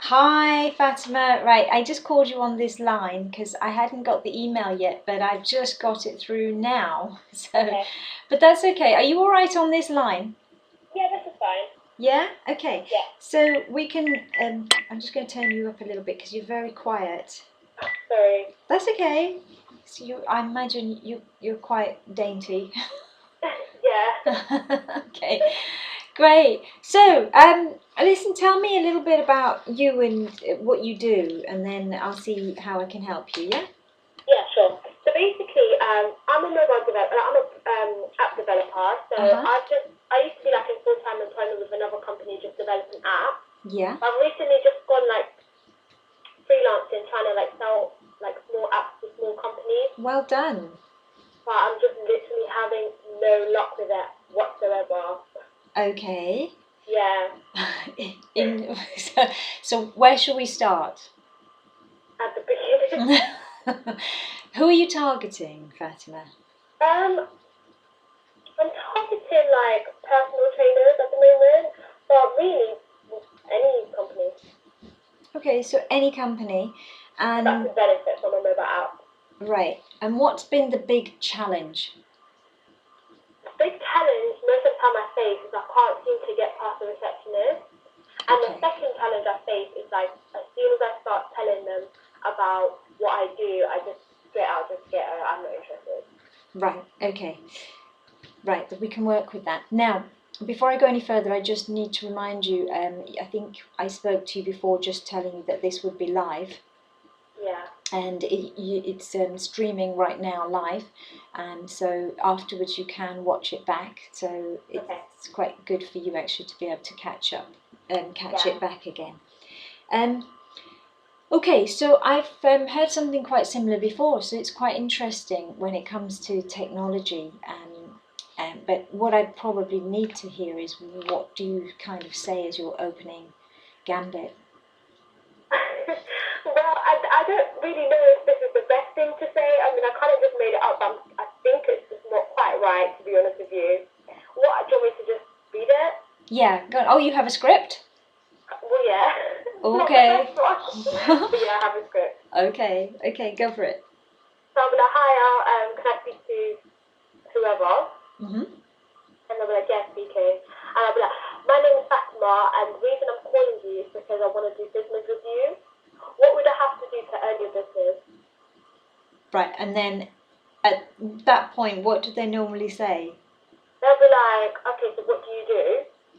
Hi, Fatima. Right, I just called you on this line because I hadn't got the email yet, but I've just got it through now. So, Okay. but that's okay. Are you all right on this line? Yeah, this is fine. Yeah? Okay. Yeah. So we can, I'm just going to turn you up a little bit because you're very quiet. Sorry. That's okay. So I imagine you're quite dainty. Yeah. Okay, great. So, listen, tell me a little bit about you and what you do, and then I'll see how I can help you. Yeah. Yeah, sure. So basically, I'm a mobile developer. I'm a app developer. So Uh huh. I used to be like in full-time employment with another company, just developing apps. Yeah. I've recently just gone like freelancing, trying to like sell like small apps to small companies. Well done. But I'm just literally having no luck with it whatsoever. Okay. Yeah. In so where shall we start? At the beginning. Who are you targeting, Fatima? um, I'm targeting like personal trainers at the moment, but really any company Okay, so any company, that and could benefit from a mobile app. right. And what's been the big challenge? The big challenge most of the time I face is I can't seem to get past the receptionist. And the Okay. second challenge I face is like as soon as I start telling them about what I do, I just straight out just get I'm not interested. Right. Okay. Right, that we can work with that. Now, before I go any further, I just need to remind you, I think I spoke to you before just telling you that this would be live, Yeah. and it's streaming right now live, and so afterwards you can watch it back, so Okay. it's quite good for you actually to be able to catch up and catch Yeah. it back again. Um, Okay, so I've heard something quite similar before, so it's quite interesting when it comes to technology. But what I probably need to hear is what do you kind of say as your opening gambit? Well, I don't really know if this is the best thing to say. I mean, I kind of just made it up, but I think it's just not quite right, to be honest with you. What, do you want me to just read it? Yeah, go on. Oh, you have a script? Well, yeah. It's not the Okay. best one. But yeah, I have a script. Okay, go for it. So I'm going to hire, can I speak to whoever? Hmm. And they'll be like, yeah, speaking. And I'll be like, my name is Fatima, and the reason I'm calling you is because I want to do business with you. What would I have to do to earn your business? Right, and then at that point, what do they normally say? They'll be like, okay, so what do you do?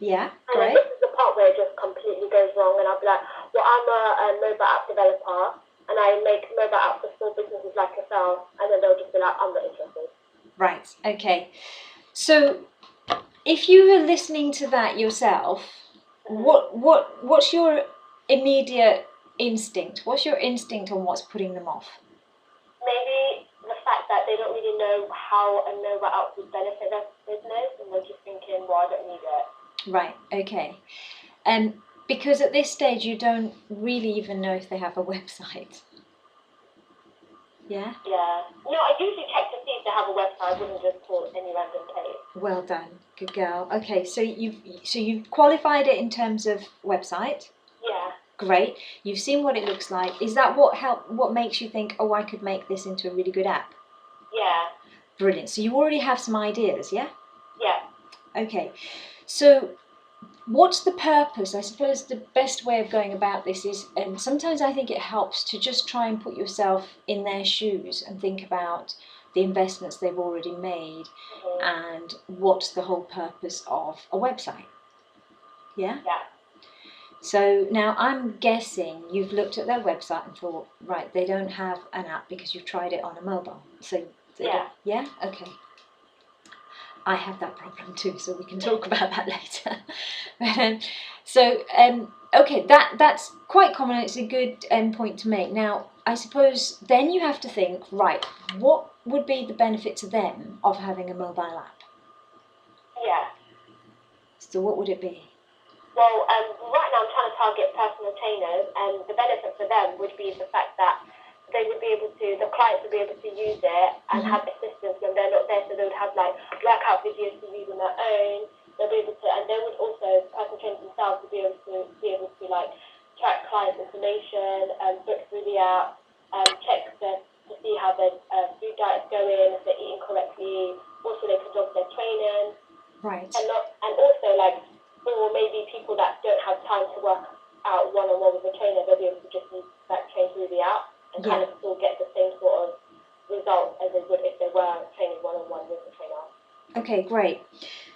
Yeah, And then great. this is the part where it just completely goes wrong, and I'll be like, well, I'm a mobile app developer, and I make mobile apps for small businesses like yourself, and then they'll just be like, I'm not interested. Right, okay. So if you were listening to that yourself, Mm-hmm. what's your immediate instinct? What's your instinct on what's putting them off? Maybe the fact that they don't really know how a mobile app would benefit their business, and they're just thinking, well, I don't need it. Right, okay. Because at this stage you don't really even know if they have a website. Yeah? Yeah. No, I usually check to see if they have a website. I wouldn't just call any random place. Well done. Good girl. Okay, so you've qualified it in terms of website. Yeah. Great. You've seen what it looks like. Is that what makes you think, oh, I could make this into a really good app? Yeah. Brilliant. So you already have some ideas, yeah? Yeah. Okay. So what's the purpose? I suppose the best way of going about this is, and sometimes I think it helps to just try and put yourself in their shoes and think about the investments they've already made Mm-hmm. and what's the whole purpose of a website. Yeah? Yeah. So now I'm guessing you've looked at their website and thought, right, they don't have an app because you've tried it on a mobile. So they Yeah. don't, yeah? Okay. I have that problem too, so we can talk about that later. Okay, that's quite common. It's a good point to make. Now, I suppose then you have to think, right, what would be the benefit to them of having a mobile app? Yeah. So what would it be? Well, right now I'm trying to target personal trainers, and the benefit for them would be the fact that they would be able to, the clients would be able to use it and have assistance when they're not there, so they would have like workout videos to use on their own. They'll be able to, and they would also, personal trainers themselves would be able to like track clients' information, book through the app, check to see how their food diet's going, if they're eating correctly. Also, they can log their training, Right. and also like for maybe people that don't have time to work out one-on-one with a trainer, they'll be able to just use that train through the app and kind of still get the same sort of results as they would if they were training one-on-one with the trainer. Okay, great.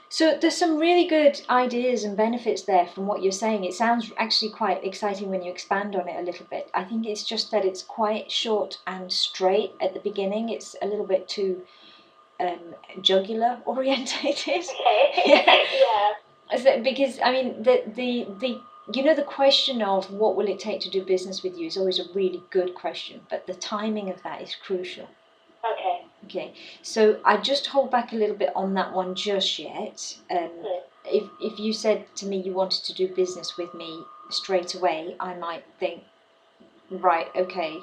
So there's some really good ideas and benefits there from what you're saying. It sounds actually quite exciting when you expand on it a little bit. I think it's just that it's quite short and straight at the beginning. It's a little bit too jugular orientated. Okay. Yeah. Because I mean the you know, the question of what will it take to do business with you is always a really good question, but the timing of that is crucial. Okay. Okay, so I just hold back a little bit on that one just yet. If you said to me you wanted to do business with me straight away, I might think, right, okay,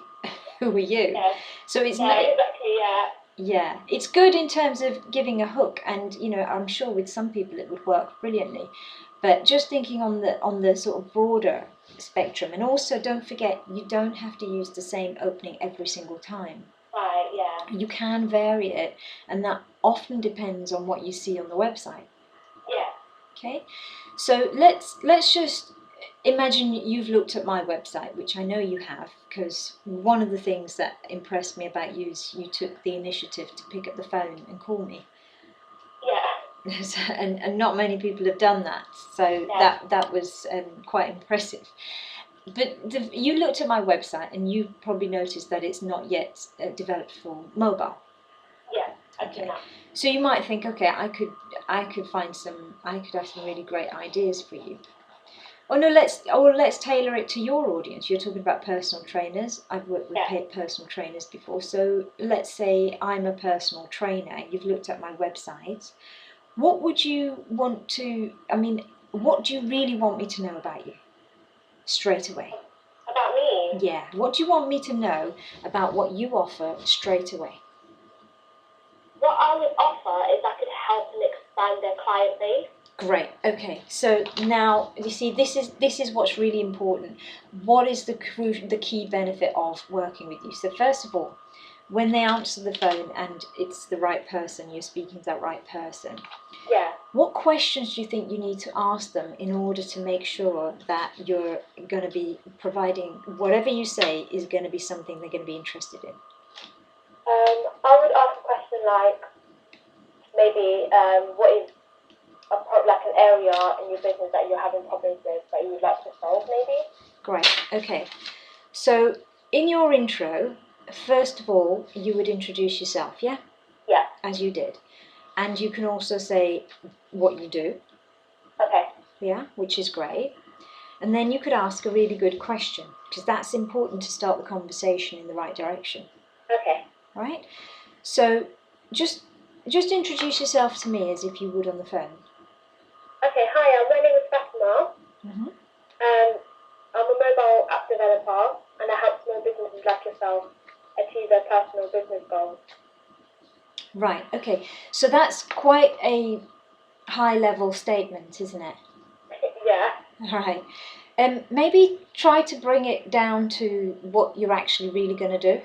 who are you? Yeah. So it's yeah, exactly. Yeah. Yeah, it's good in terms of giving a hook, and you know, I'm sure with some people it would work brilliantly. But just thinking on the sort of broader spectrum, and also don't forget you don't have to use the same opening every single time. Right. Yeah. You can vary it, and that often depends on what you see on the website. Yeah. Okay, so let's just imagine you've looked at my website, which I know you have, because one of the things that impressed me about you is you took the initiative to pick up the phone and call me. Yeah. And not many people have done that, so that was quite impressive. But you looked at my website and you probably noticed that it's not yet developed for mobile. Yeah. Okay. So you might think, okay, I could have some really great ideas for you. Oh no, let's tailor it to your audience. You're talking about personal trainers. I've worked with personal trainers before. So let's say I'm a personal trainer. You've looked at my website. What would you want to? I mean, what do you really want me to know about you? Straight away. About me? Yeah. What do you want me to know about what you offer straight away? What I would offer is I could help them expand their client base. Great. Okay. So now you see, this is what's really important. What is the key benefit of working with you? So first of all, when they answer the phone and it's the right person, you're speaking to that right person. Yeah. What questions do you think you need to ask them in order to make sure that you're going to be providing whatever you say is going to be something they're going to be interested in? I would ask a question like maybe what is like an area in your business that you're having problems with that you would like to solve, maybe? Great. Okay. So in your intro, first of all, you would introduce yourself, yeah? Yeah. As you did. And you can also say what you do. Okay. Yeah, which is great. And then you could ask a really good question, because that's important to start the conversation in the right direction. Okay. Right? So just introduce yourself to me as if you would on the phone. Okay, hi, my name is Fatima. I'm a mobile app developer, and I help small businesses like yourself achieve their personal business goals. Right, okay. So that's quite a high-level statement, isn't it? Yeah. All right. Maybe try to bring it down to what you're actually really going to do.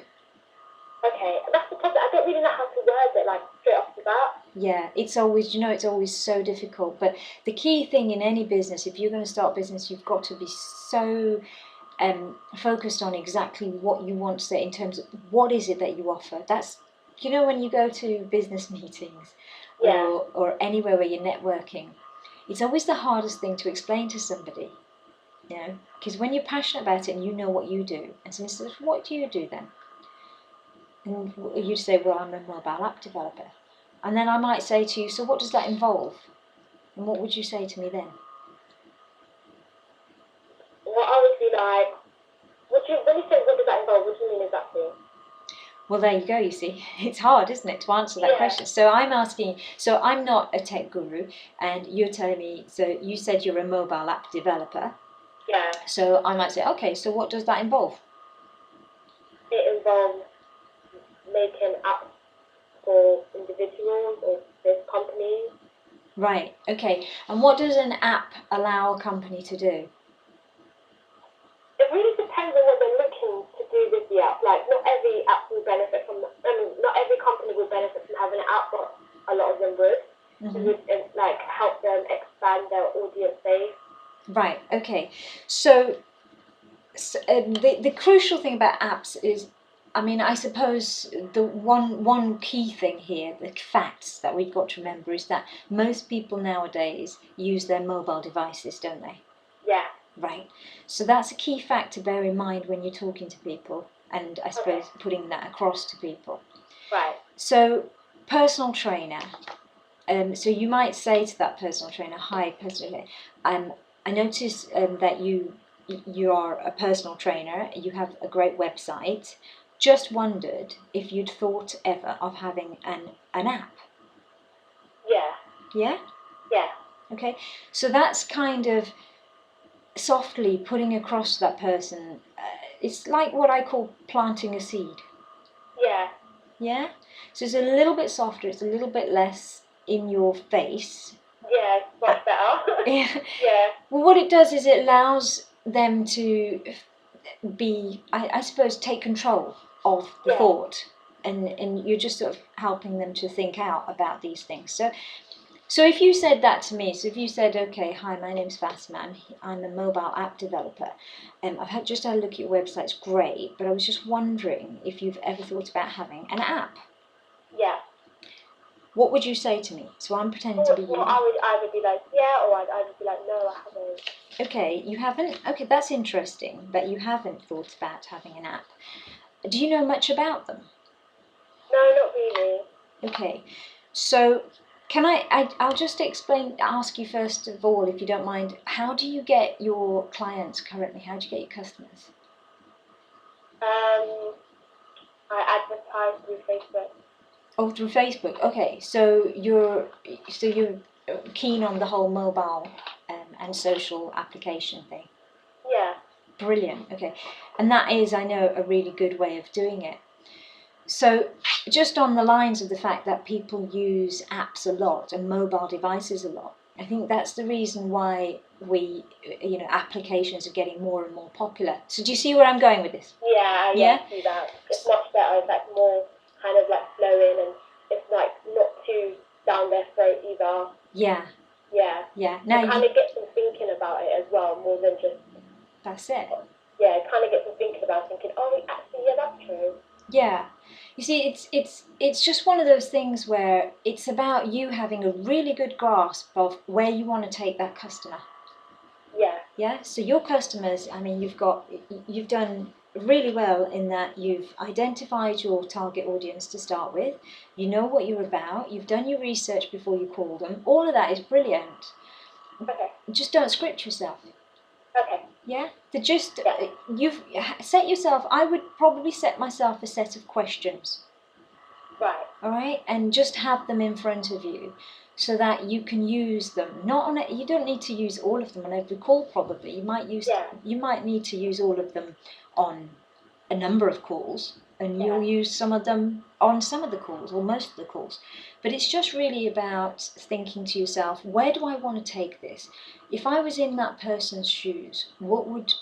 Okay, that's the problem. I don't really know how to word it, like, straight off the bat. Yeah, it's always so difficult. But the key thing in any business, if you're going to start business, you've got to be so focused on exactly what you want to say in terms of what is it that you offer. That's, you know, when you go to business meetings or anywhere where you're networking, it's always the hardest thing to explain to somebody, you know, because when you're passionate about it and you know what you do, and someone says, what do you do then? And you say, well, I'm a mobile app developer. And then I might say to you, so what does that involve? And what would you say to me then? Well, I would be like, when you say what does that involve, what do you mean exactly? Well, there you go, you see. It's hard, isn't it, to answer that question. So I'm asking, so I'm not a tech guru, and you're telling me, so you said you're a mobile app developer. Yeah. So I might say, okay, so what does that involve? It involves making apps for individuals or this companies. Right, okay. And what does an app allow a company to do? it really depends on what they're looking to do with the app. Like, not every app will benefit from. I mean, not every company will benefit from having an app, but a lot of them would. It would like help them expand their audience base. Right. Okay. So, the crucial thing about apps is, I mean, I suppose the one key thing here, the facts that we've got to remember is that most people nowadays use their mobile devices, don't they? Yeah. Right. So that's a key fact to bear in mind when you're talking to people, and I suppose putting that across to people. Right. So, personal trainer. So you might say to that personal trainer, "Hi, personal trainer. I notice that you are a personal trainer. You have a great website. Just wondered if you'd thought ever of having an app." Yeah. Yeah. Yeah. Okay. So that's kind of softly putting across to that person. It's like what I call planting a seed. Yeah. Yeah. So it's a little bit softer. It's a little bit less in your face. Yeah, it's much better. Yeah. Yeah. Well, what it does is it allows them to be, I suppose, take control of the thought, and you're just sort of helping them to think out about these things. So if you said that to me, so if you said, "Okay, hi, my name's Fatima, I'm a mobile app developer, just had a look at your website, it's great, but I was just wondering if you've ever thought about having an app." Yeah. What would you say to me? So I'm pretending to be you. Well, I would either be like, yeah, or I'd either be like, no, I haven't. Okay, you haven't? Okay, that's interesting, but you haven't thought about having an app. Do you know much about them? No, not really. Okay, so can I'll just ask you first of all, if you don't mind, how do you get your clients currently? How do you get your customers? I advertise through Facebook. Oh, through Facebook. Okay, so you're keen on the whole mobile and social application thing. Yeah. Brilliant. Okay, and that is, I know, a really good way of doing it. So, just on the lines of the fact that people use apps a lot and mobile devices a lot, I think that's the reason why applications are getting more and more popular. So, do you see where I'm going with this? Yeah, Yeah? I see that. It's much better. It's like more kind of like flowing, and it's like not too down their throat either. Yeah. Yeah. Yeah. Now it kind of gets them thinking about it as well, more than just. That's it. Yeah, it kind of gets them thinking about thinking, oh, actually, yeah, that's true. Yeah. You see, it's just one of those things where it's about you having a really good grasp of where you want to take that customer. Yeah. Yeah. So your customers, I mean, you've done really well in that you've identified your target audience to start with. You know what you're about. You've done your research before you call them. All of that is brilliant. Okay. Just don't script yourself. Okay. Yeah. You've set yourself. I would probably set myself a set of questions. Right. All right, and just have them in front of you so that you can use them. Not on it. You don't need to use all of them on every call. Probably you might need to use all of them on a number of calls, and you'll use some of them on some of the calls or most of the calls. But it's just really about thinking to yourself, where do I want to take this? If I was in that person's shoes, what would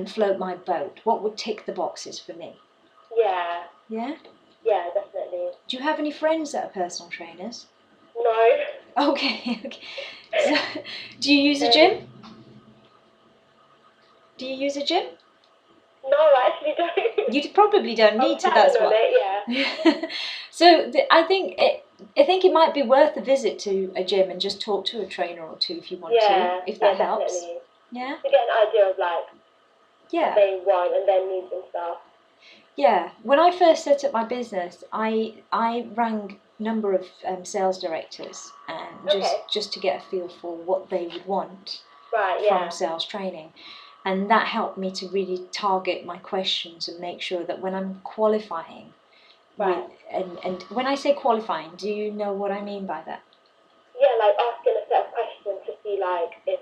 float my boat? What would tick the boxes for me? Yeah. Yeah. Yeah, definitely. Do you have any friends that are personal trainers? No. Okay. So, do you use a gym? Do you use a gym? No, I actually don't. You probably don't need to. That's what. Yeah. So I think it might be worth a visit to a gym and just talk to a trainer or two if you want to, if that helps. Definitely. Yeah. To get an idea of like what they want and their needs and stuff. Yeah. When I first set up my business, I rang a number of sales directors and just to get a feel for what they would want from sales training. And that helped me to really target my questions and make sure that when I'm qualifying, and when I say qualifying, do you know what I mean by that? Yeah, like asking a set of questions to see like if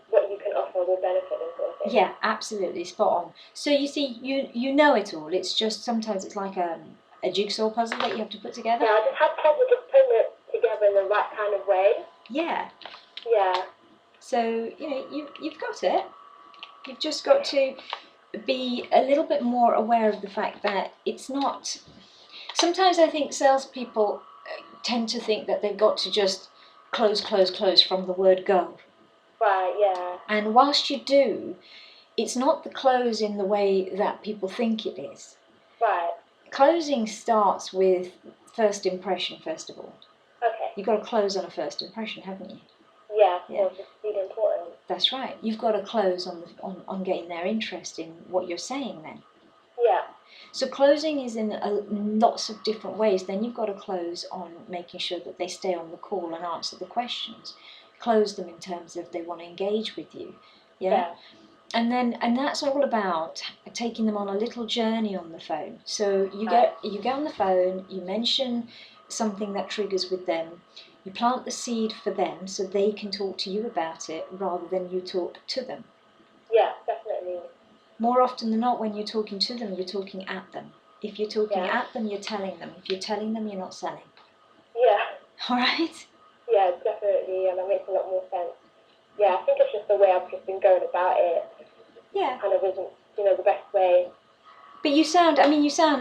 what you can offer will benefit them, sort of thing. Yeah, absolutely, spot on. So you see, you know it all. It's just sometimes it's like a jigsaw puzzle that you have to put together. Yeah, I just had trouble just putting it together in the right kind of way. Yeah. Yeah. So you've got it. You've just got to be a little bit more aware of the fact that it's not. Sometimes I think salespeople tend to think that they've got to just close from the word go. Right, yeah. And whilst you do, it's not the close in the way that people think it is. Right. Closing starts with first impression, first of all. Okay. You've got to close on a first impression, haven't you? Yeah, of course, it's really important. That's right. You've got to close on getting their interest in what you're saying then. Yeah. So closing is in lots of different ways. Then you've got to close on making sure that they stay on the call and answer the questions. Close them in terms of they want to engage with you. Yeah. And that's all about taking them on a little journey on the phone. So you get on the phone, you mention something that triggers with them, you plant the seed for them so they can talk to you about it rather than you talk to them. Yeah, definitely. More often than not, when you're talking to them, you're talking at them. If you're talking at them, you're telling them. If you're telling them, you're not selling. Yeah. All right? Yeah, definitely. And that makes a lot more sense. Yeah, I think it's just the way I've just been going about it. Yeah. Kind of isn't, the best way. But you sound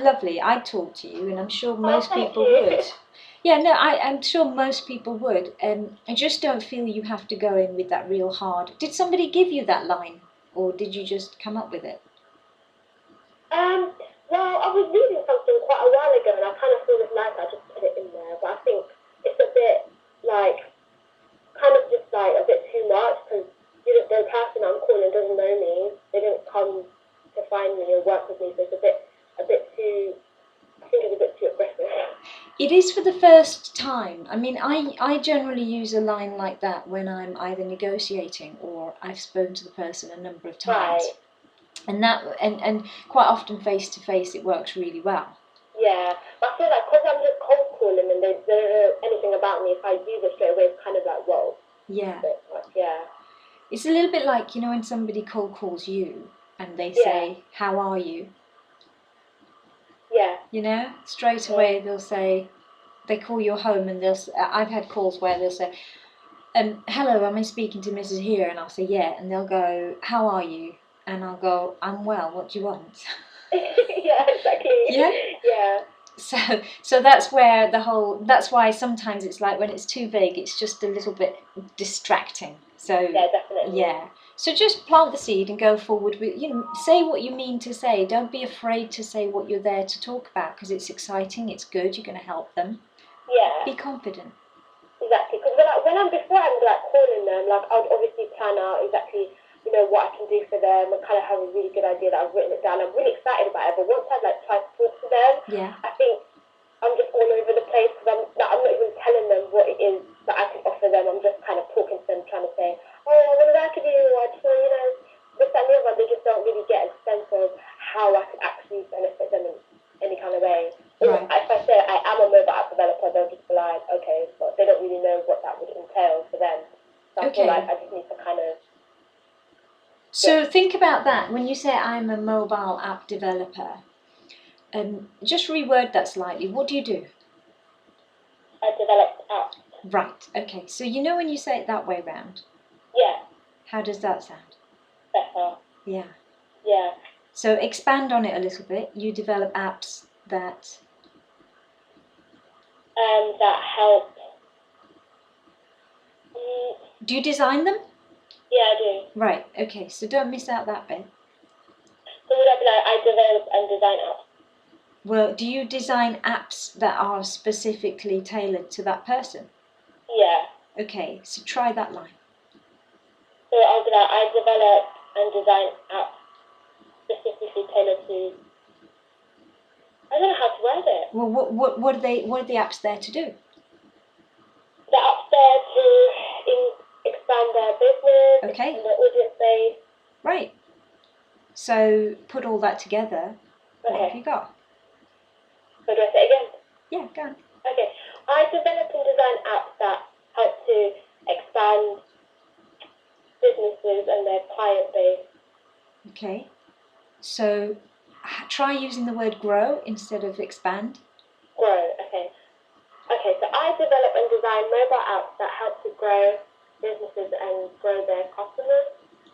lovely. I'd talk to you, and I'm sure most people you. would. Yeah, no, I'm sure most people would. I just don't feel you have to go in with that real hard. Did somebody give you that line, or did you just come up with it? Well, I was reading something quite a while ago, and I kind of feel it's nice I just put it in there. But I think it's a bit kind of just a bit too much because the person I'm calling doesn't know me. They didn't come to find me or work with me, so it's a bit too. I think it's a bit too aggressive. It is for the first time. I mean, I generally use a line like that when I'm either negotiating or I've spoken to the person a number of times. Right. And quite often face to face it works really well. Yeah, but I feel like because I'm just cold calling and they don't know anything about me, if I do this straight away, it's kind of like, whoa. Yeah. Yeah. It's a little bit like, when somebody cold calls you and they say, how are you? Yeah. Straight away they'll say, they call your home and I've had calls where they'll say, hello, am I speaking to Mrs. Heer? And I'll say, yeah. And they'll go, how are you? And I'll go, I'm well, what do you want? Yeah, exactly. Yeah? Yeah. So that's where that's why sometimes it's like when it's too vague, it's just a little bit distracting. So yeah, definitely. Yeah. So just plant the seed and go forward with, say what you mean to say. Don't be afraid to say what you're there to talk about because it's exciting, it's good, you're going to help them. Yeah. Be confident. Exactly, because before I'm calling them, I would obviously plan out exactly, what I can do for them and kind of have a really good idea that I've written it down. I'm really excited about it, but once I've tried to talk to them, I think I'm just all over the place because I'm not even telling them what it is that I can offer them. I'm just kind of talking to them, trying to say, oh, what did I do? I just want, this, that, and the other. They just don't really get a sense of how I could actually benefit them in any kind of way. Right. If I say I am a mobile app developer, they'll just be like, okay, but they don't really know what that would entail for them. So I feel like I just need to kind of... So think about that. When you say I'm a mobile app developer, just reword that slightly. What do you do? I develop apps. Right, okay. So when you say it that way round? Yeah. How does that sound? Better. Yeah. Yeah. So expand on it a little bit. You develop apps that... that help. Do you design them? Yeah, I do. Right, okay. So don't miss out that bit. So would I be like, I develop and design apps? Well, do you design apps that are specifically tailored to that person? Yeah. Okay, so try that line. So I'll be like, I develop and design apps specifically tailored to... I don't know how to word it. Well, what are the apps there to do? The apps there to expand their business, Okay. and their audience base. Right. So put all that together. Okay. What have you got? So do I say it again? Yeah, go on. Okay. I develop and design apps that help to expand businesses and their client base. Okay. So try using the word grow instead of expand. Grow, okay. Okay, so I develop and design mobile apps that help to grow businesses and grow their customers.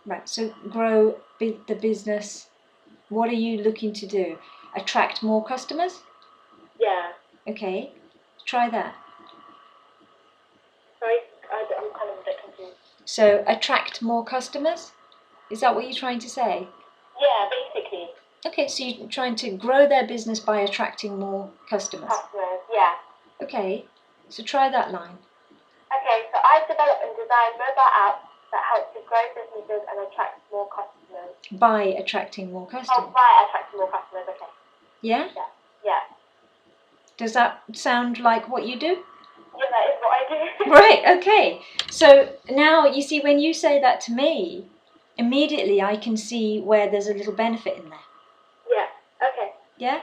Right. So grow the business. What are you looking to do? Attract more customers? Yeah. Okay. Try that. Sorry, I'm kind of a bit confused. So attract more customers? Is that what you're trying to say? Yeah, basically. Okay, so you're trying to grow their business by attracting more customers. Customers, yeah. Okay, so try that line. Okay, so I develop and design mobile apps that help to grow businesses and attract more customers. By attracting more customers. Oh, by attracting more customers, okay. Yeah? Yeah. Yeah. Does that sound like what you do? Yeah, that is what I do. Right, okay. So now you see, when you say that to me, immediately I can see where there's a little benefit in there. Yeah, okay. Yeah?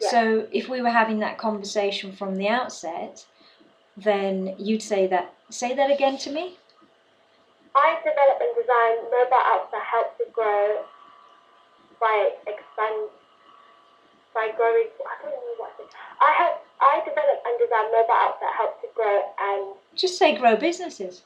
Yeah. So if we were having that conversation from the outset, then you'd say that again to me. I develop and design mobile apps that help to grow by growing. I don't know what it is. I develop and design mobile apps that help to grow and Just say grow businesses.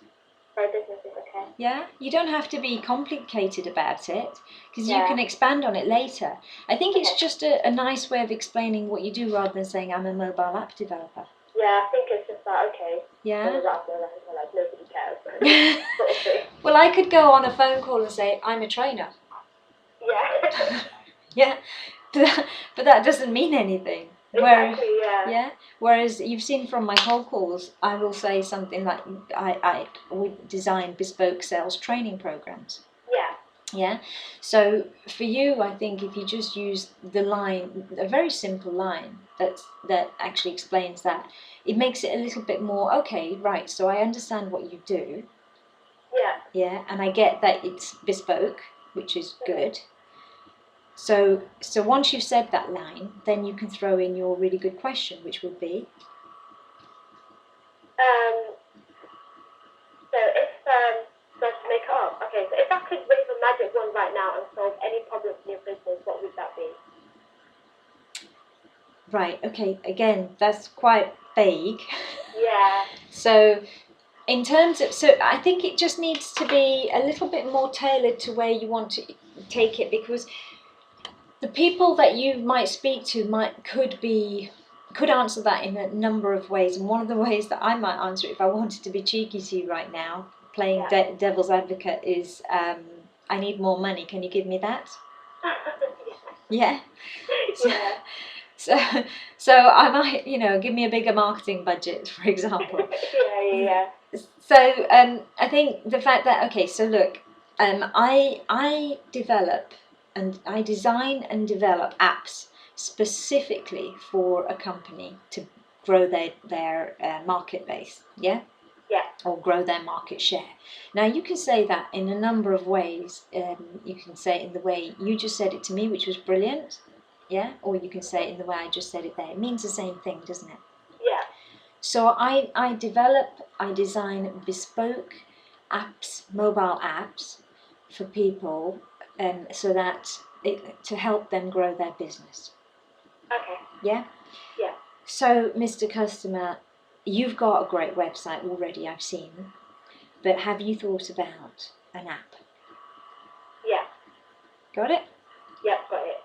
grow businesses, okay? Yeah, you don't have to be complicated about it, because you Yeah. can expand on it later. I think it's Okay. just a nice way of explaining what you do rather than saying I'm a mobile app developer. Yeah, I think it's just that, okay. Yeah. Like nobody cares. Sort of thing. Well, I could go on a phone call and say I'm a trainer. Yeah. Yeah, but that doesn't mean anything. Exactly, yeah. Yeah. Whereas you've seen from my cold calls, I will say something like we design bespoke sales training programs. Yeah. Yeah. So for you, I think if you just use the line, a very simple line that actually explains that, it makes it a little bit more okay. Right. So I understand what you do. Yeah. Yeah, and I get that it's bespoke, which is good. So once you've said that line, then you can throw in your really good question, which would be, So if so to make it up, okay, so if I could wave a magic wand right now and solve any problem in your business, what would that be? right, okay, again, that's quite vague. Yeah. So in terms of, so I think it just needs to be a little bit more tailored to where you want to take it, because the people that you might speak to could answer that in a number of ways, and one of the ways that I might answer it, if I wanted to be cheeky to you right now, playing devil's advocate, is I need more money, can you give me that? Yeah. Yeah. So I might, give me a bigger marketing budget, for example. Yeah. So I think the fact that, okay, so look, I develop and I design and develop apps specifically for a company to grow their market base, yeah? Yeah. Or grow their market share. Now you can say that in a number of ways. You can say it in the way you just said it to me, which was brilliant, yeah? Or you can say it in the way I just said it there. It means the same thing, doesn't it? Yeah. So I design bespoke apps, mobile apps for people, so that to help them grow their business. Okay. Yeah? Yeah. So, Mr. Customer, you've got a great website already, I've seen, but have you thought about an app? Yeah. Got it? Yeah, got it.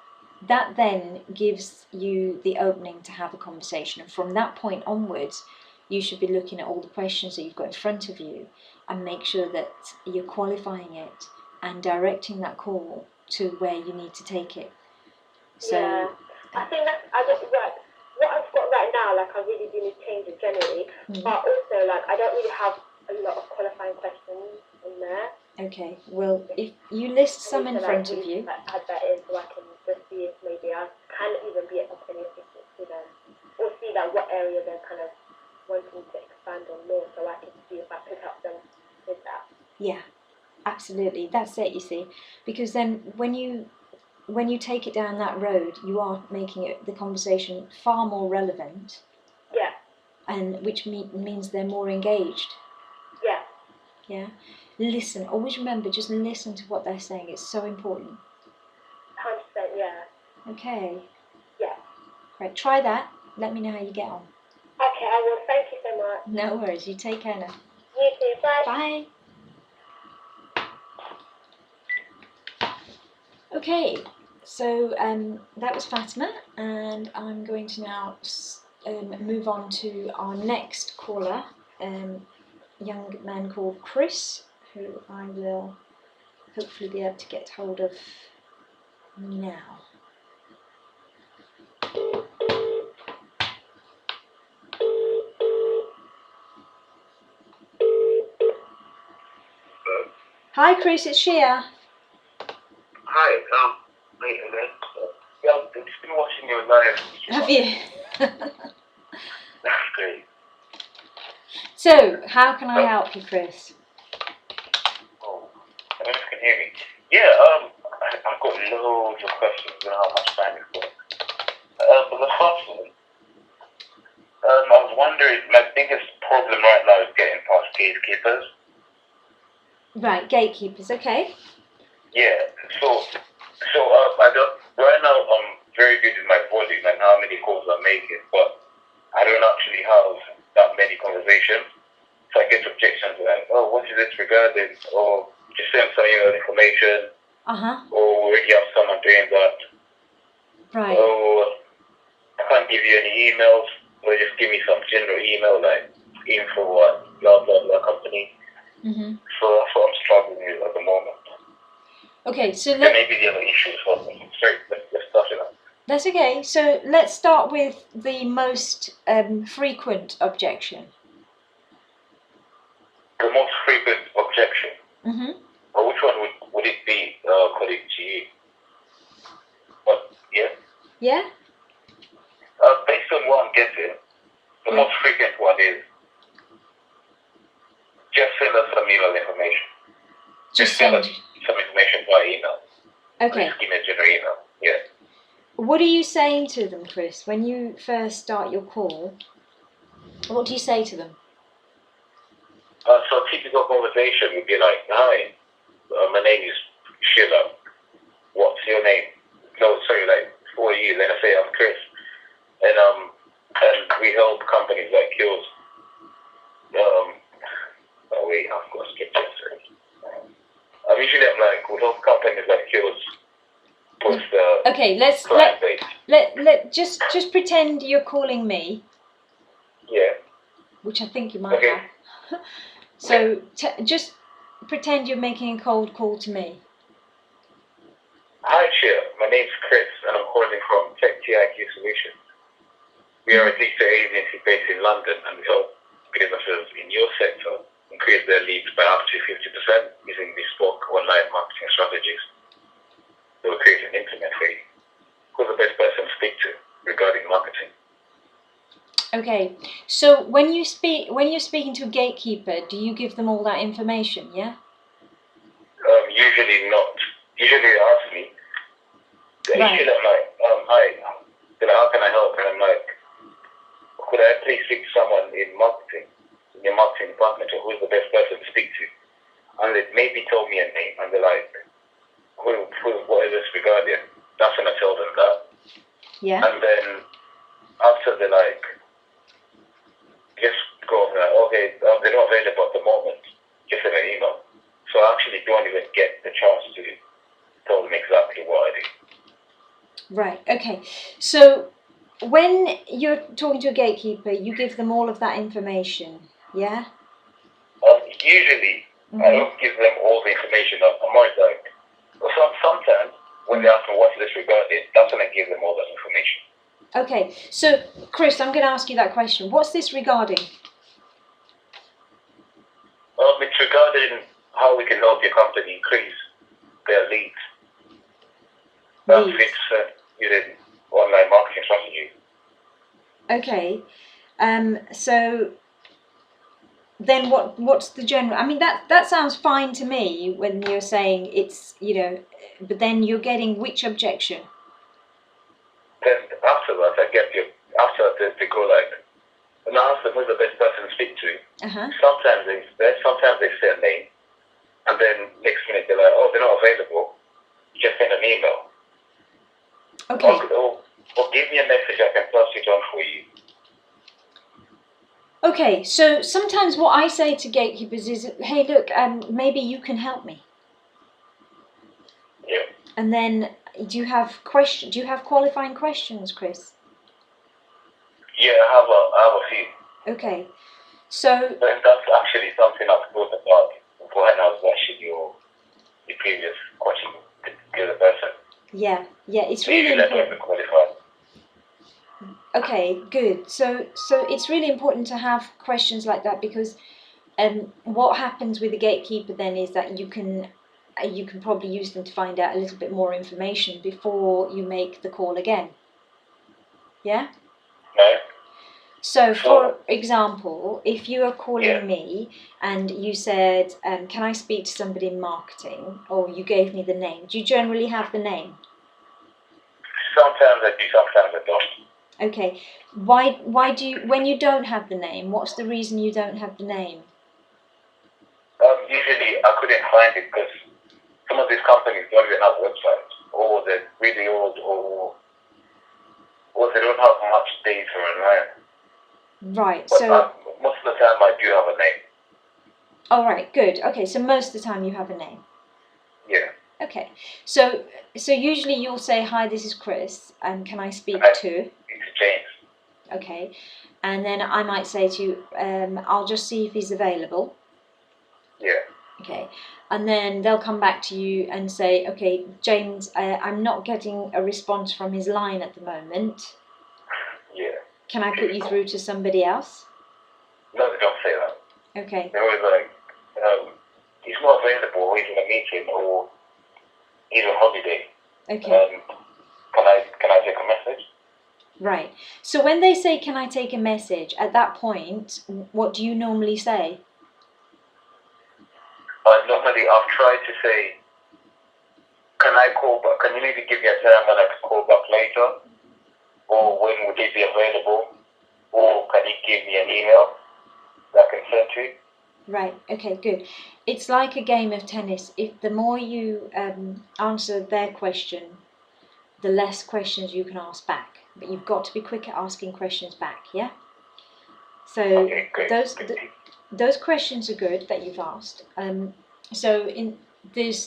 That then gives you the opening to have a conversation, and from that point onwards, you should be looking at all the questions that you've got in front of you and make sure that you're qualifying it and directing that call to where you need to take it. So, yeah. I think what I've got right now, like I really do need to change it generally, but also like I don't really have a lot of qualifying questions in there. Okay, well, if you list some in front of you. Add that in so I can just see if maybe I can even be of any assistance to them, or see like what area they're kind of wanting to expand on more, so I can see if I could help them with that. Yeah, absolutely. That's it, you see, because then when you take it down that road, you are making the conversation far more relevant. Yeah. And which means they're more engaged. Yeah. Yeah. Listen. Always remember, just listen to what they're saying. It's so important. 100%. Yeah. Okay. Yeah. Right. Try that. Let me know how you get on. Okay, I will. Thank you so much. No worries. You take care now. You too. Bye. Bye. Okay, so that was Fatima, and I'm going to now move on to our next caller, young man called Chris, who I will hopefully be able to get hold of now. Hi Chris, it's Shea. Hi, wait a minute. Yeah, I've just been watching your live. Have you? That's great. So, how can I help you, Chris? Oh, I don't know if you can hear me. Yeah, I've got loads of questions. I don't know how much time it's got. But the first one, I was wondering, my biggest problem right now is getting past gatekeepers. Right, gatekeepers, okay. Yeah, so I don't, right now I'm very good with my volume and how many calls I'm making, but I don't actually have that many conversations. So I get objections like, oh, what is this regarding? Or just send some information. Or we already have someone doing that. Right. Or I can't give you any emails. Or just give me some general email like info at blah blah blah company. Mm-hmm. So that's what I'm struggling with at the moment. Okay, so maybe the other issues for me. Sorry, let's start it up. That's okay. So let's start with the most frequent objection. The most frequent objection? Mm-hmm. Well, which one would it be according to you? But, yeah? Yeah? Based on what I'm getting, the most frequent one is just send us some email information. Just send us some information via email. Okay. Just give me a general email. Yeah. What are you saying to them, Chris, when you first start your call? What do you say to them? So a typical conversation would be like, hi, my name is Sheila. What's your name? No, sorry, like, who are you? Then I say, I'm Chris. And we help companies like yours. I've got to skip this. Usually I'm like, we help companies like yours with the okay, let just pretend you're calling me. Yeah. Which I think you might have. So just pretend you're making a cold call to me. Hi, Chair. My name's Chris, and I'm calling from Tech TIQ Solutions. We are a digital agency based in London, and we help businesses in your sector increase their leads by up to 50% using bespoke online marketing strategies. So we're creating an implement for you. Who's the best person to speak to regarding marketing? Okay, so when you're speaking to a gatekeeper, do you give them all that information? Yeah. Usually not. Usually they ask me. Right. Usually I'm like, hi, how can I help? And I'm like, could I please speak to someone in marketing, in your marketing department, or who's the best person to speak to? And they maybe told me a name, and they're like, what is this regarding? That's when I tell them that. Yeah. And then after they're like, just go, okay, they're not available at the moment, just send an email. So I actually don't even get the chance to tell them exactly what I do. Right, okay. So when you're talking to a gatekeeper, you give them all of that information, yeah? Usually, I don't give them all the information. I'm always like, sometimes when they ask me what's this regarding, that's when I give them all that information. Okay, so Chris, I'm going to ask you that question. What's this regarding? It's regarding how we can help your company increase their leads. Leads. Using online marketing strategy. Okay, so then what's the general? I mean, that sounds fine to me when you're saying it's, but then you're getting which objection? Then afterwards, they go like, and I ask them who's the best person to speak to. Sometimes they say a name, and then next minute they're like, oh, they're not available. You just send an email. Okay. Or give me a message I can pass it on for you. Okay, so sometimes what I say to gatekeepers is, hey, look, maybe you can help me. Yeah. And then do you have qualifying questions, Chris? Yeah, I have a few. Okay. So And that's actually something I thought about when I was watching your previous question to the person. yeah, it's So you really should let me important. be qualified. Okay, good. So it's really important to have questions like that because what happens with the gatekeeper then is that you can probably use them to find out a little bit more information before you make the call again. Yeah? Right? So, for example, if you are calling Yeah. me and you said, can I speak to somebody in marketing, or you gave me the name, do you generally have the name? Sometimes I do, sometimes I don't. Okay. Why do you, when you don't have the name, what's the reason you don't have the name? Usually I couldn't find it because some of these companies don't even have websites, or they're really old, or they don't have much data online. Right, But so... most of the time I do have a name. All right, good. Okay, so most of the time you have a name. Yeah. Okay, so usually you'll say, hi, this is Chris, and can I speak to... It's James. Okay, and then I might say to you, I'll just see if he's available. Yeah. Okay, and then they'll come back to you and say, okay, James, I'm not getting a response from his line at the moment. Yeah. Can I put you through to somebody else? No, they don't say that. Okay. They're always like, he's not available, or he's in a meeting, or he's on holiday. Okay. Can I take a message? Right. So when they say, can I take a message, at that point, what do you normally say? Normally I've tried to say, can I call back? Can you maybe give me a time when I can call back later? Or when would it be available? Or can you give me an email that I can send to you? Right, okay, good. It's like a game of tennis. If the more you answer their question, the less questions you can ask back. But you've got to be quick at asking questions back, yeah? So Okay, great. those questions are good that you've asked. So there's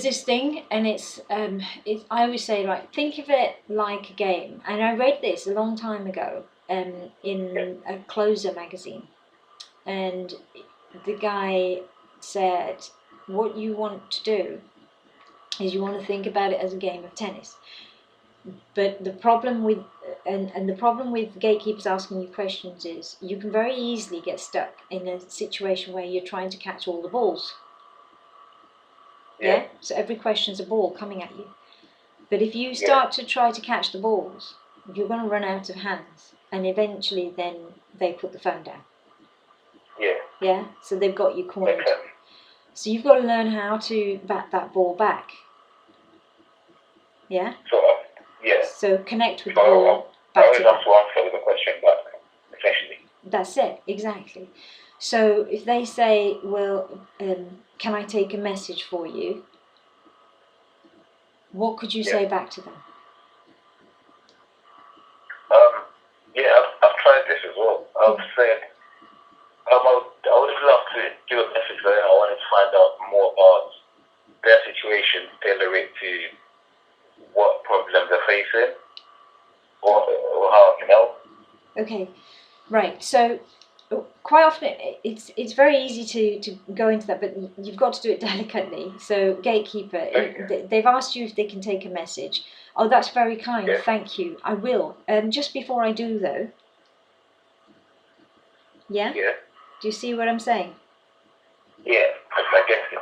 this thing, and it's I always say, like, think of it like a game. And I read this a long time ago in a Closer magazine, and the guy said, what you want to do is you want to think about it as a game of tennis. But the problem with the problem with gatekeepers asking you questions is you can very easily get stuck in a situation where you're trying to catch all the balls. Yeah? So every question's a ball coming at you. But if you start to try to catch the balls, you're going to run out of hands, and eventually then they put the phone down. Yeah? So they've got you cornered. So you've got to learn how to bat that ball back. Yeah? So connect with the ball. I always have to answer the question back, essentially. That's it, exactly. So if they say, well, can I take a message for you? What could you say back to them? I've tried this as well. I've said, I would love to do a message where I wanted to find out more about their situation, tailor it to what problems they're facing, or how I can help. Okay, right. So quite often it's very easy to go into that, but you've got to do it delicately. So gatekeeper, they've asked you if they can take a message. Oh, that's very kind. Thank you. I will. Just before I do, though. Yeah? Yeah. Do you see what I'm saying? Yeah, I guess so.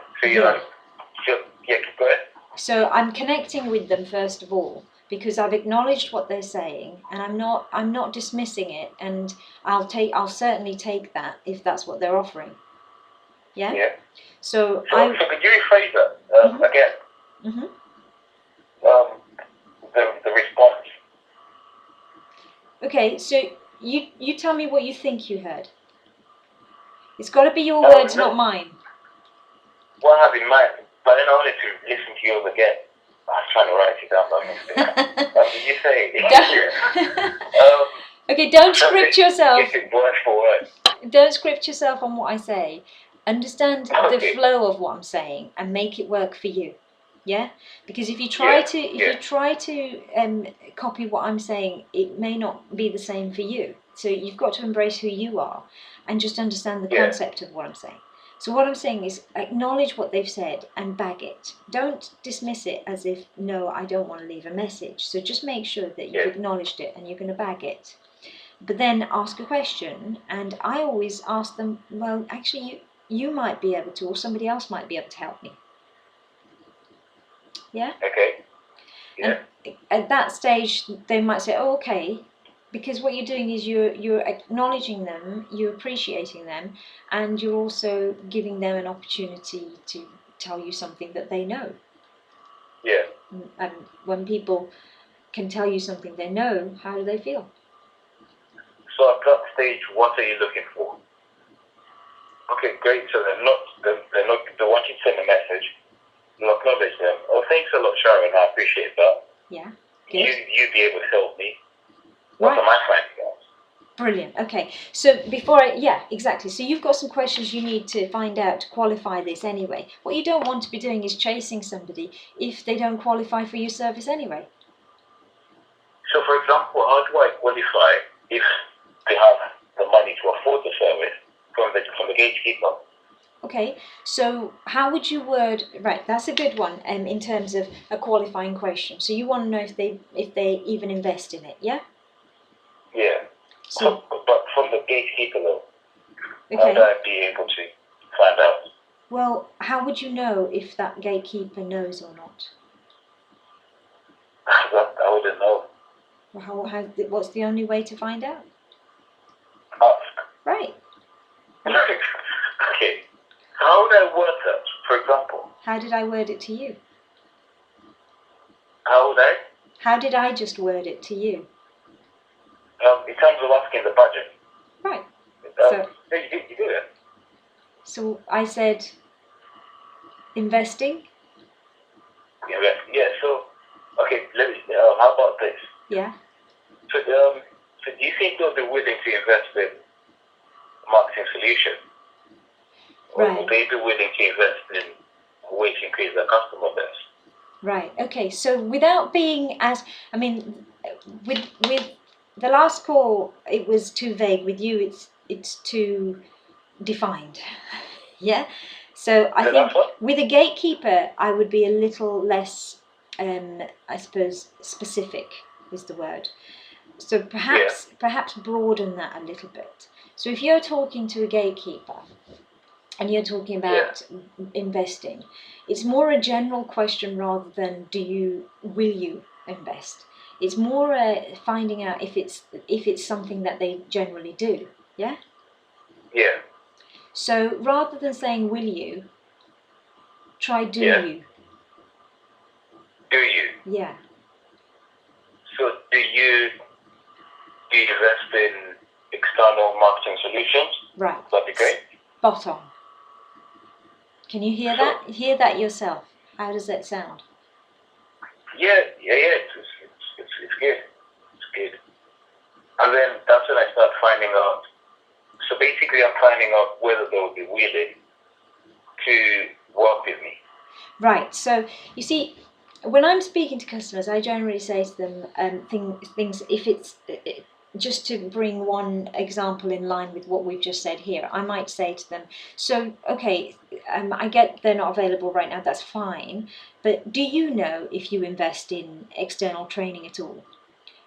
So go ahead. So I'm connecting with them first of all, because I've acknowledged what they're saying, and I'm not dismissing it, and I'll certainly take that if that's what they're offering. Yeah? Yeah. So could you rephrase that again? Mm-hmm. The response. Okay, so you tell me what you think you heard. It's got to be your words, not mine. What I have in mind, but then I wanted to listen to yours again. I was trying to write it down by mistake. What did you say? Okay, don't script yourself. Word for word. Don't script yourself on what I say. Understand the Okay. flow of what I'm saying and make it work for you. Yeah, because if you try to copy what I'm saying, it may not be the same for you. So you've got to embrace who you are and just understand the concept of what I'm saying. So what I'm saying is acknowledge what they've said and bag it. Don't dismiss it as if, no, I don't want to leave a message. So just make sure that you've acknowledged it and you're going to bag it. But then ask a question, and I always ask them, well, actually, you might be able to, or somebody else might be able to help me. Yeah? Okay. Yeah. And at that stage, they might say, oh, okay, because what you're doing is you're acknowledging them, you're appreciating them, and you're also giving them an opportunity to tell you something that they know. Yeah. And when people can tell you something they know, how do they feel? So at that stage, what are you looking for? Okay, great. So they're not they want you to send a message. You'll acknowledge them. Oh, thanks a lot, Sharon. I appreciate that. Yeah. Good. You'd be able to help me. What am I finding out? Brilliant. Okay. So yeah, exactly. So you've got some questions you need to find out to qualify this anyway. What you don't want to be doing is chasing somebody if they don't qualify for your service anyway. So, for example, how do I qualify if they have the money to afford the service from the gatekeeper? Okay, so how would you word, right, that's a good one in terms of a qualifying question. So you want to know if they even invest in it, yeah? Yeah. So, but from the gatekeeper though, okay. how would I be able to find out? Well, how would you know if that gatekeeper knows or not? I wouldn't know. Well, what's the only way to find out? Ask. Right. Okay. How would I word that, for example? How did I word it to you? How would I? How did I just word it to you? In terms of asking the budget. Right. You do it. So I said investing. Yeah. So, okay. How about this? Yeah. So do you think they'll be willing to invest in marketing solution? Or Right. will they be willing to invest in a way to increase their customer base? Right. Okay. So without being with the last call, it was too vague. With you, it's too defined. Yeah. So I think with a gatekeeper, I would be a little less, I suppose, specific is the word. So perhaps broaden that a little bit. So if you're talking to a gatekeeper and you're talking about investing, it's more a general question rather than will you invest. It's more finding out if it's something that they generally do. Yeah. Yeah. So rather than saying will you, try do you. Do you? Yeah. So do you invest in external marketing solutions? Right. That'd be great. Spot on. Can you hear that? Hear that yourself? How does that sound? Yeah. It's good. It's good. And then that's when I start finding out. So basically, I'm finding out whether they'll be willing to work with me. Right. So you see, when I'm speaking to customers, I generally say to them things. If it's just to bring one example in line with what we've just said here, I might say to them, so, okay, I get they're not available right now, that's fine, but do you know if you invest in external training at all?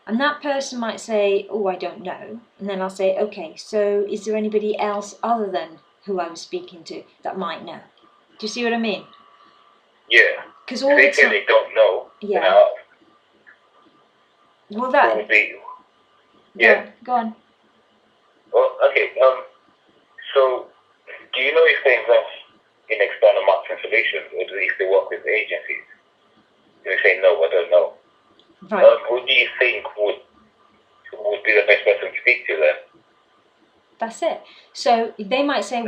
And that person might say, oh, I don't know. And then I'll say, okay, so is there anybody else other than who I was speaking to that might know? Do you see what I mean? Yeah. Because all they say they don't know. Yeah. Well, that would be. Yeah. Go on. Well, okay. So, do you know if they invest in external marketing solutions, or if they work with agencies? They say no, I don't know. Right. Who do you think would be the best person to speak to then? That's it. So they might say,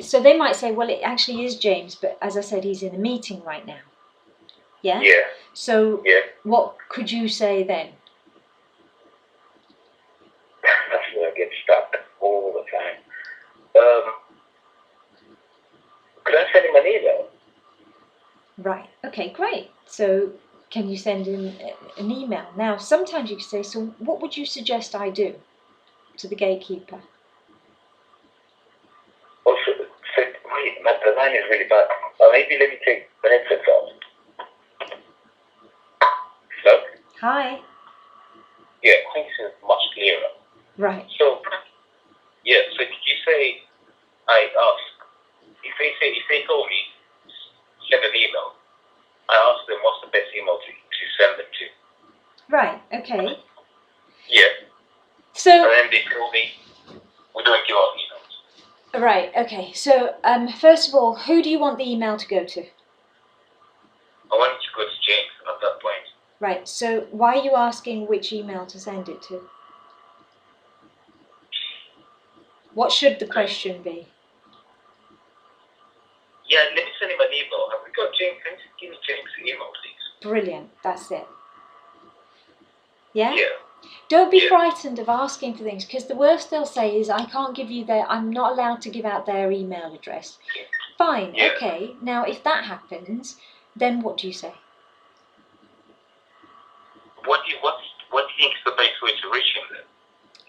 So they might say, well, it actually is James, but as I said, he's in a meeting right now. Yeah. Yeah. So what could you say then? That's where I get stuck all the time. send him an email. Right. Okay, great. So can you send in an email? Now, sometimes you can say, so what would you suggest I do to the gatekeeper? Also, wait, the line is really bad. Maybe let me take the headsets off. Hello? Hi. Yeah, I think this is much clearer. Right. So, yeah, so did you say I ask, if they told me, send an email, I asked them what's the best email to send them to. Right. Okay. Yeah. So. And then they told me, we don't give out emails. Right. Okay. So, first of all, who do you want the email to go to? I wanted to go to James at that point. Right. So, why are you asking which email to send it to? What should the question be? Yeah, let me send him an email. Have we got James? Can you give me James' email, please? Brilliant. That's it. Yeah? Yeah. Don't be frightened of asking for things, because the worst they'll say is, I can't give you I'm not allowed to give out their email address. Fine, Yeah. okay. Now, if that happens, then what do you say? What do you think is the best way to reach him then?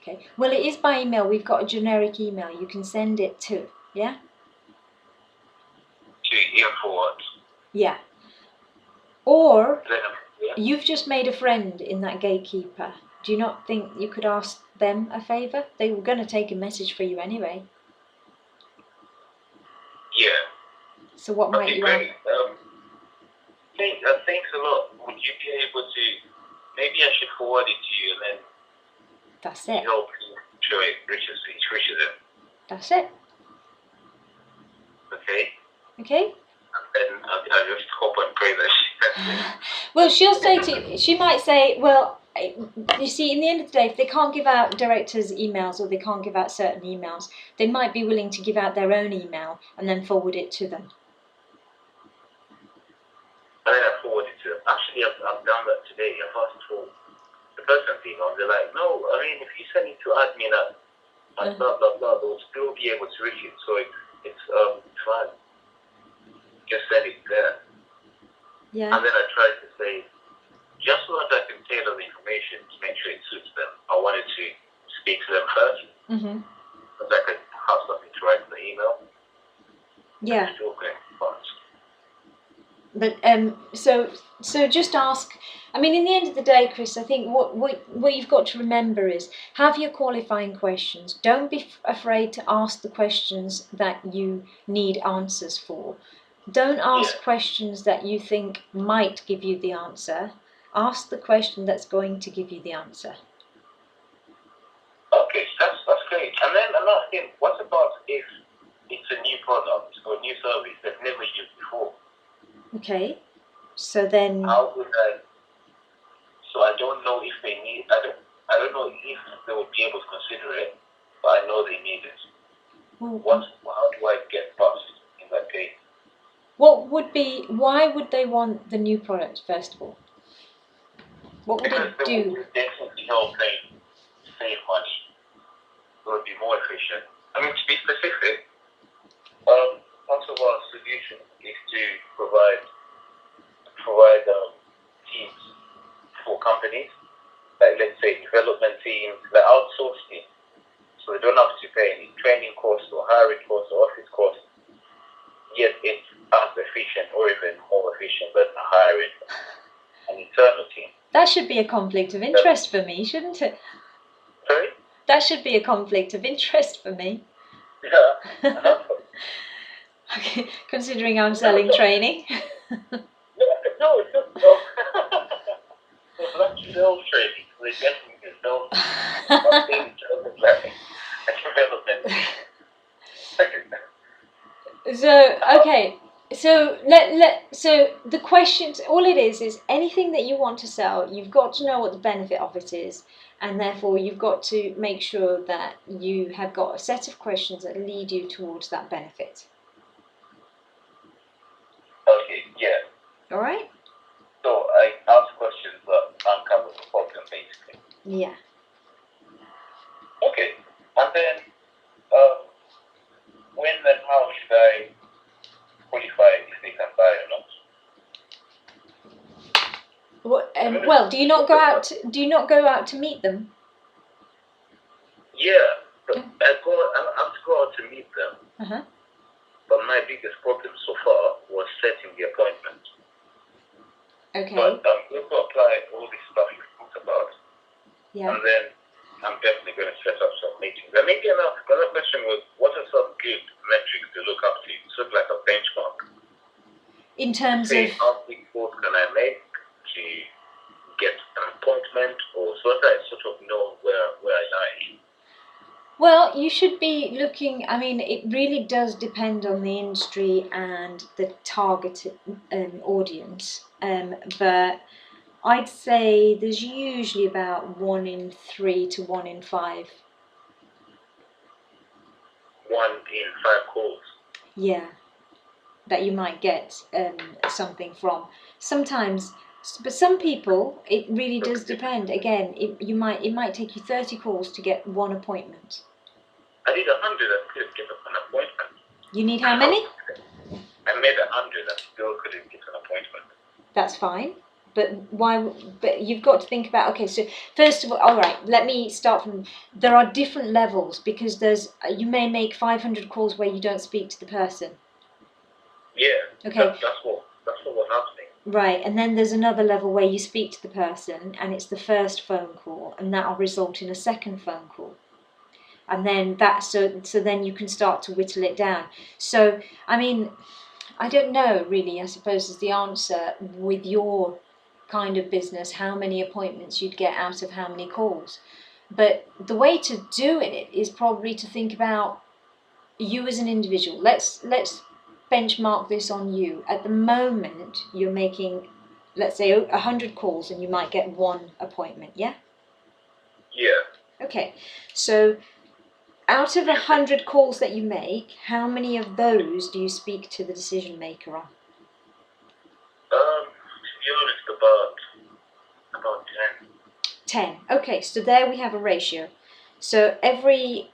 Okay. Well, it is by email. We've got a generic email you can send it to. Yeah? To info what? Yeah. Or Yeah. you've just made a friend in that gatekeeper. Do you not think you could ask them a favour? They were going to take a message for you anyway. Yeah. So what might you ask? Thanks a lot. Would you be able to? Maybe I should forward it to you, and then That's it. help you show it reaches them. That's it. Okay. Okay. And I just hope and pray that she. Well, she might say, well, you see, in the end of the day, if they can't give out directors' emails or they can't give out certain emails, they might be willing to give out their own email and then forward it to them. And then I forwarded to them. Actually, I've done that today. I've asked for the person's email. They're like, no, I mean, if you send it to admin and blah, blah, blah, they'll still be able to reach it. So it's fine. Just send it there. Yeah. And then I tried to say, just so that I can tailor the information to make sure it suits them, I wanted to speak to them first. Mm-hmm. So that I could have something to write in the email. Yeah. Still going fast. But so just ask. I mean, in the end of the day, Chris, I think what you've got to remember is have your qualifying questions. Don't be afraid to ask the questions that you need answers for. Don't ask questions that you think might give you the answer. Ask the question that's going to give you the answer. Okay, that's great. And then another thing, what about if it's a new product or new service they've never used before? Okay, so then. How would I? So I don't know if they need. I don't know if they would be able to consider it, but I know they need it. How do I get past in that case? Why would they want the new product first of all? What would Because it do? They would definitely help them save money. It would be more efficient. I mean, to be specific, part of our solution is to provide teams for companies, like let's say development teams, like outsourced teams, so they don't have to pay any training costs or hiring costs or office costs. Yet it's as efficient or even more efficient than hiring an internal team. That should be a conflict of interest for me, shouldn't it? Sorry? That should be a conflict of interest for me. Yeah. Okay, considering I'm selling training. No, it's just no. So that's sales training. So they definitely can sell development. So okay, so so the questions, all it is anything that you want to sell, you've got to know what the benefit of it is, and therefore you've got to make sure that you have got a set of questions that lead you towards that benefit. Okay, yeah. All right. So I ask questions that uncover the problem, basically. Yeah. Okay, and then when and how should I push Well, do you not go out? Do you not go out to meet them? Yeah, but I'm to go out to meet them. Uh-huh. But my biggest problem so far was setting the appointment. Okay. But I'm going to apply all this stuff you talked about, Yeah. and then I'm definitely going to set up some meetings. And maybe another question was, what are some good metrics to look up to? Sort of like a benchmark. In terms Say, of how big calls can I make to get an appointment, or so that I sort of know where I lie? well, you should be looking. I mean, it really does depend on the industry and the targeted audience. But I'd say there's usually about 1 in 3 to 1 in 5. 1 in 5 calls. Yeah, that you might get something from. Sometimes, but some people, it really does depend. Again, it might take you 30 calls to get one appointment. I did 100 and couldn't get an appointment. You need how many? I made 100 and still couldn't get an appointment. That's fine. But why? But you've got to think about. Okay, so first of all right. Let me start from. There are different levels because you may make 500 calls where you don't speak to the person. Yeah. Okay. That's what was happening. Right, and then there's another level where you speak to the person, and it's the first phone call, and that'll result in a second phone call. And then so then you can start to whittle it down. So I mean, I don't know really. I suppose is the answer with your kind of business, how many appointments you'd get out of how many calls. But the way to do it is probably to think about you as an individual. Let's benchmark this on you. At the moment, you're making, let's say, 100 calls, and you might get one appointment. Yeah. Yeah. Okay. So, out of 100 calls that you make, how many of those do you speak to the decision maker on? To be honest, about 10. 10. Okay, so there we have a ratio. So every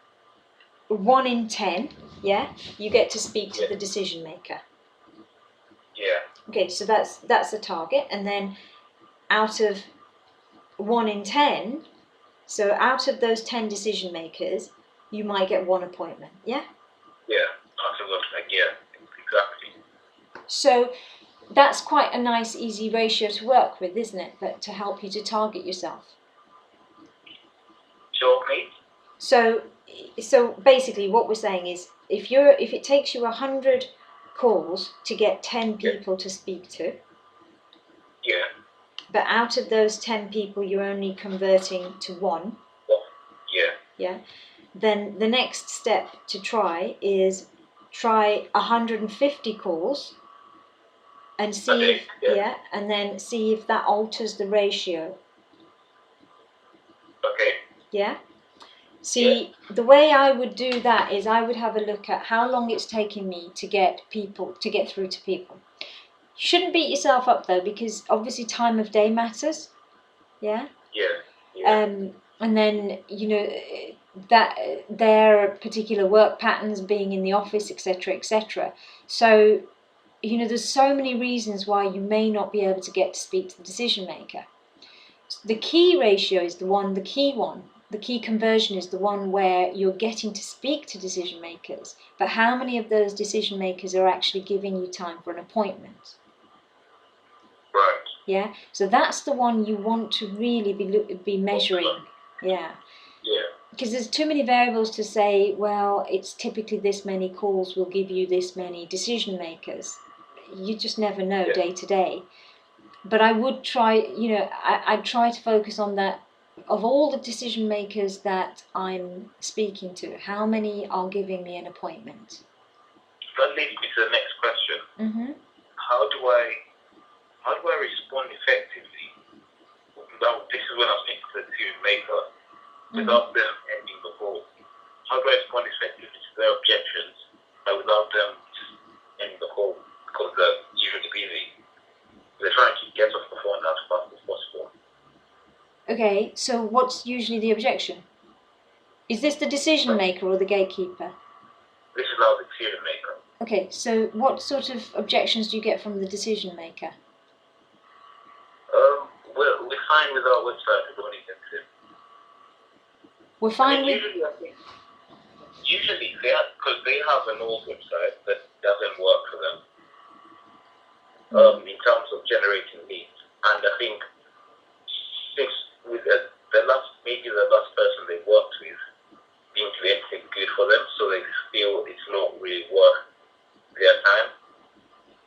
1 in 10, yeah, you get to speak to the decision maker. Yeah. Okay, so that's the target, and then out of 1 in 10, so out of those 10 decision makers, you might get one appointment. Yeah. Yeah. Absolutely. Yeah. Exactly. So that's quite a nice, easy ratio to work with, isn't it? But to help you to target yourself. Sure, mate. So basically, what we're saying is, if it takes you 100 calls to get 10 people to speak to, yeah, but out of those 10 people you're only converting to one, yeah, then the next step to try is try 150 calls and see and then see if that alters the ratio. Okay. Yeah. See, the way I would do that is I would have a look at how long it's taking me to get through to people. You shouldn't beat yourself up though, because obviously time of day matters. Yeah. Yeah. And then that their particular work patterns, being in the office, etc., etc. So there's so many reasons why you may not be able to get to speak to the decision maker. The key ratio is the key conversion is the one where you're getting to speak to decision makers, but how many of those decision makers are actually giving you time for an appointment? Right. Yeah, so that's the one you want to really be measuring. Yeah. Because there's too many variables to say, well, it's typically this many calls will give you this many decision makers. You just never know day to day. But I would try, I'd try to focus on that. Of all the decision makers that I'm speaking to, how many are giving me an appointment? That leads me to the next question. Mm-hmm. How do I respond effectively? Well, this is when I'm speaking to the decision maker, without them ending the call. How do I respond effectively to their objections, without them ending the call because they're usually busy? They're trying to get off the phone as fast as possible. Okay, so what's usually the objection? Is this the decision maker or the gatekeeper? This is now the decision maker. Okay, so what sort of objections do you get from the decision maker? fine with our website. We don't need them to. We're fine with. Usually, because they have an old website that doesn't work for them in terms of generating leads. And I think since with the last person they worked with didn't do anything good for them, so they feel it's not really worth their time.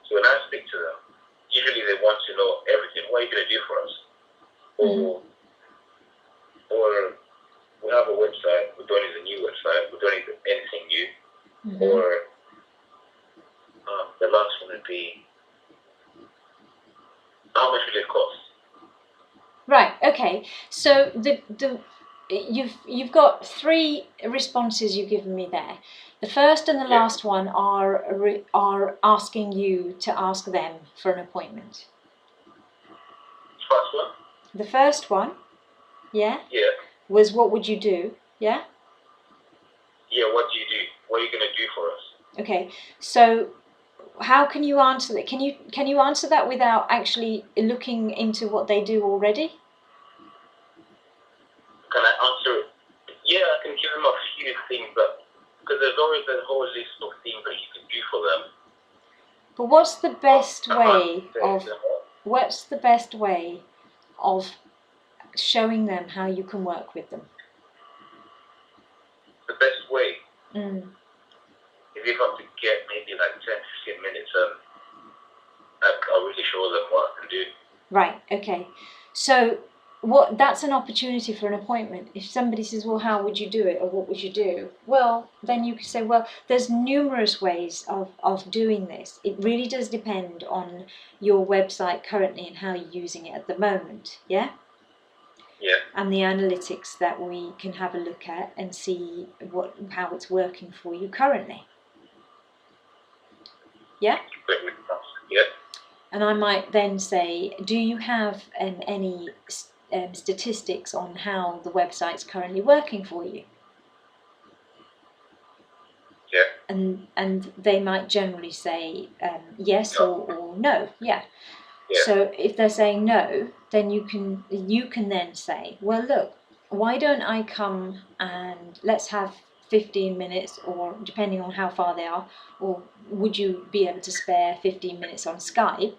So when I speak to them, usually they want to know everything. What are you going to do for us? Or we have a website, we don't need a new website, we don't need anything new. Or the last one would be, how much will it cost? Right. Okay. So you've got 3 responses you've given me there. The first and the last one are asking you to ask them for an appointment. First one? The first one, yeah, was what would you do? Yeah. Yeah. What do you do? What are you going to do for us? Okay. So how can you answer that? Can you answer that without actually looking into what they do already? Can I answer it? Yeah, I can give them a few things, because there's always a whole list of things that you can do for them. But what's the best way of showing them how you can work with them? The best way Mm. is if I'm to get maybe like 10-15 minutes and I'll really show them what I can do. Right, okay. So that's an opportunity for an appointment. If somebody says, well, how would you do it, or what would you do? Well, then you could say, well, there's numerous ways of doing this. It really does depend on your website currently and how you're using it at the moment, yeah? Yeah. And the analytics that we can have a look at and see how it's working for you currently. Yeah? Yeah. And I might then say, do you have any statistics on how the website's currently working for you? Yeah. And they might generally say yes or no. Yeah. So if they're saying no, then you can then say, well, look, why don't I come and let's have 15 minutes, or depending on how far they are, or would you be able to spare 15 minutes on Skype?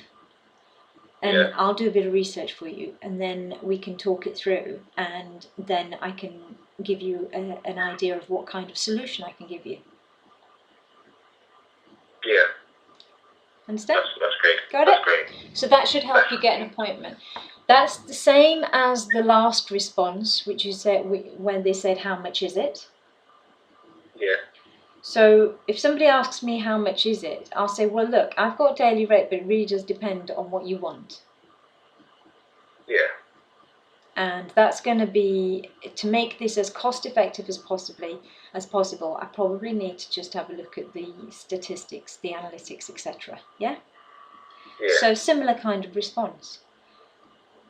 And I'll do a bit of research for you, and then we can talk it through, and then I can give you an idea of what kind of solution I can give you. Yeah. Understand? That's great. Got that's it? Great. So that should help you get an appointment. That's the same as the last response, which you said when they said, how much is it? Yeah. So if somebody asks me how much is it, I'll say, well, look, I've got a daily rate, but it really does depend on what you want. Yeah. And that's going to be, to make this as cost effective as possible, I probably need to just have a look at the statistics, the analytics, etc. Yeah? So similar kind of response.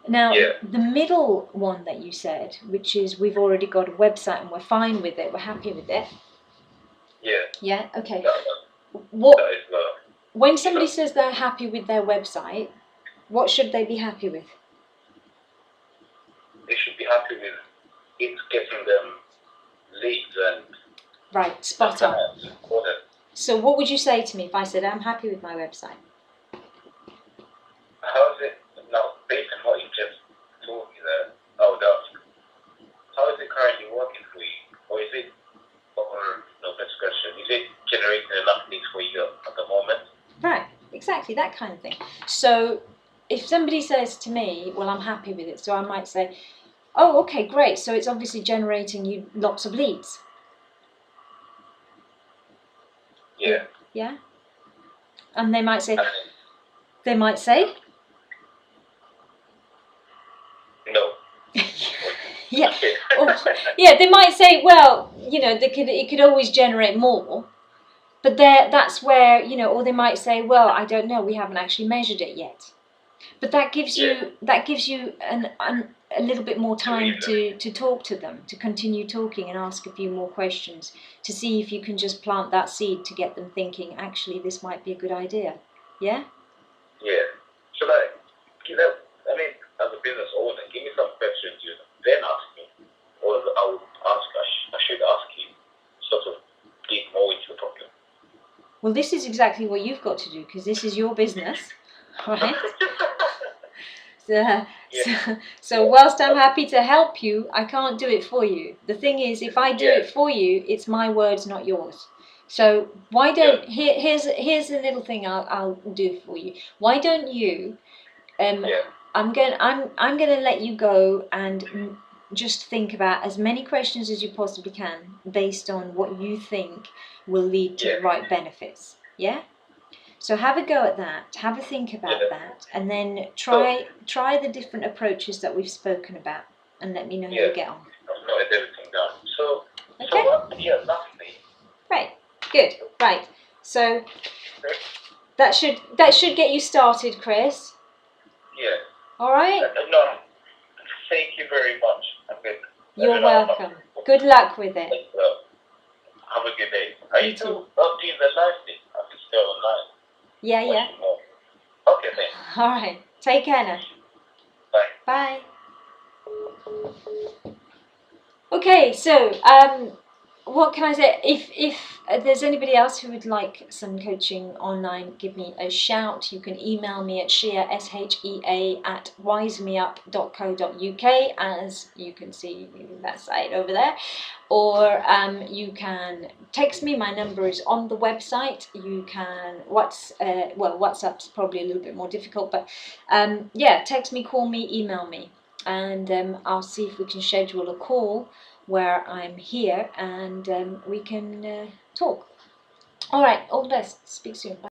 Now, the middle one that you said, which is we've already got a website and we're fine with it, we're happy with it. Yeah. Yeah, okay. That is when somebody says they're happy with their website, what should they be happy with? They should be happy with it getting them leads and... Right, spot on. So what would you say to me if I said I'm happy with my website? How is it, now, based on what you just told me there, I would ask, how is it currently working for you? Or is it, next question, is it generating enough leads for you at the moment? Right, exactly, that kind of thing. So if somebody says to me, well, I'm happy with it, so I might say, oh, okay, great, so it's obviously generating you lots of leads. Yeah. Yeah? And they might say, no. Yeah. Yeah, they might say, well, it could always generate more. But that's where, or they might say, well, I don't know, we haven't actually measured it yet. But that gives you a little bit more time to talk to them, to continue talking and ask a few more questions, to see if you can just plant that seed to get them thinking, actually, this might be a good idea. Yeah? Yeah. So as a business owner, give me Well, this is exactly what you've got to do, because this is your business, right? So whilst I'm happy to help you, I can't do it for you. The thing is, if I do it for you, it's my words, not yours. So why don't here's a little thing I'll do for you. Why don't you? I'm gonna let you go and just think about as many questions as you possibly can based on what you think will lead to the right benefits. Yeah. So have a go at that, have a think about that, and then try the different approaches that we've spoken about, and let me know how you get on. I've noted everything down. So lastly. Right, good, right. So that should get you started, Chris. Yeah. All right. No, thank you very much. You're welcome. Good luck with it. Have a good day. Are you still doing the live thing? I can stay online. Yeah. Okay, thanks. All right. Take care now. Bye. Bye. Okay, so what can I say? If there's anybody else who would like some coaching online, give me a shout. You can email me at Shea, SHEA, at wisemeup.co.uk, as you can see that site over there. Or you can text me. My number is on the website. You can WhatsApp's probably a little bit more difficult, but text me, call me, email me, and I'll see if we can schedule a call where I'm here and we can talk. All right, all the best. Speak soon. Bye.